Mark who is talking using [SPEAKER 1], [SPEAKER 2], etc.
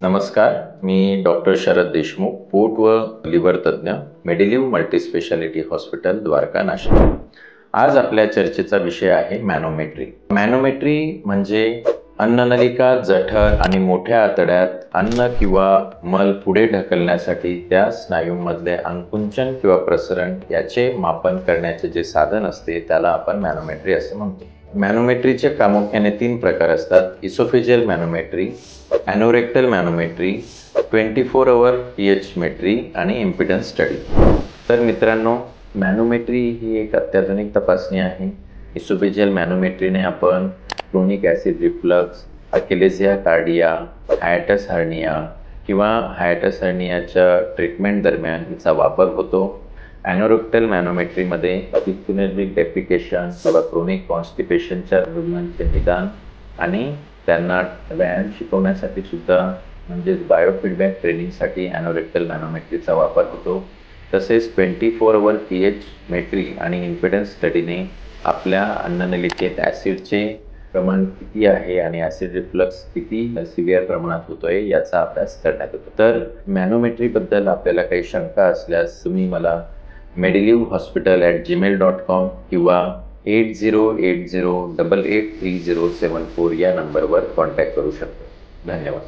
[SPEAKER 1] नमस्कार, मी डॉक्टर शरद देशमुख, पोट व लिव्हर तज्ञ, मेडिलिव्ह मल्टीस्पेशालिटी हॉस्पिटल, द्वारका, नाशिक। आज आपल्या चर्चेचा विषय आहे मॅनोमेट्री। मॅनोमेट्री म्हणजे अन्ननलिका, जठर आणि मोठ्या आतड्यात अन्न किंवा मल पुढे ढकलण्यासाठी त्या स्नायूंमधले आकुंचन किंवा प्रसरण याचे मापन करण्याचे जे साधन असते त्याला आपण मॅनोमेट्री असे म्हणतो। मॅनोमेट्रीचे प्रामुख्याने 3 प्रकार असतात: इसोफेजियल मॅनोमेट्री, एनोरेक्टल मॅनोमेट्री, 24 आवर pH मेट्री आणि इम्पिडन्स स्टडी। तर मित्रांनो, मॅनोमेट्री ही एक अत्याधुनिक तपासणी आहे। इसोफेजियल मॅनोमेट्रीने आपण chronic acid reflux, achalasia cardia, hiatus hernia किंवा हायटस हर्नियाच्या ट्रीटमेंट दरम्यान याचा वापर होतो। एनोरेक्टल मॅनोमेट्रीमध्ये पित्तनलिक डेफिकेशन किंवा क्रोनिक कॉन्स्टिपेशनच्या रुग्णांचे निदान आणि त्यांना व्यायाम शिकवण्यासाठी सुद्धा म्हणजे बायोफीडबॅक ट्रेनिंगसाठी एनोरेक्टल मॅनोमेट्रीचा वापर होतो। तसेच 24 आवर pH मेट्री आणि इम्पिडन्स स्टडीने आपल्या अन्ननलिकेत ॲसिडचे प्रमाण किती आहे आणि ॲसिड रिफ्लक्स किती सिव्हिअर प्रमाणात होतोय याचा अभ्यास करण्यात येतो। तर मॅनोमेट्रीबद्दल आपल्याला काही शंका असल्यास तुम्ही मला medilivhospital@gmail.com किंवा 8080883074 या नंबरवर कॉन्टॅक्ट करू शकता। धन्यवाद।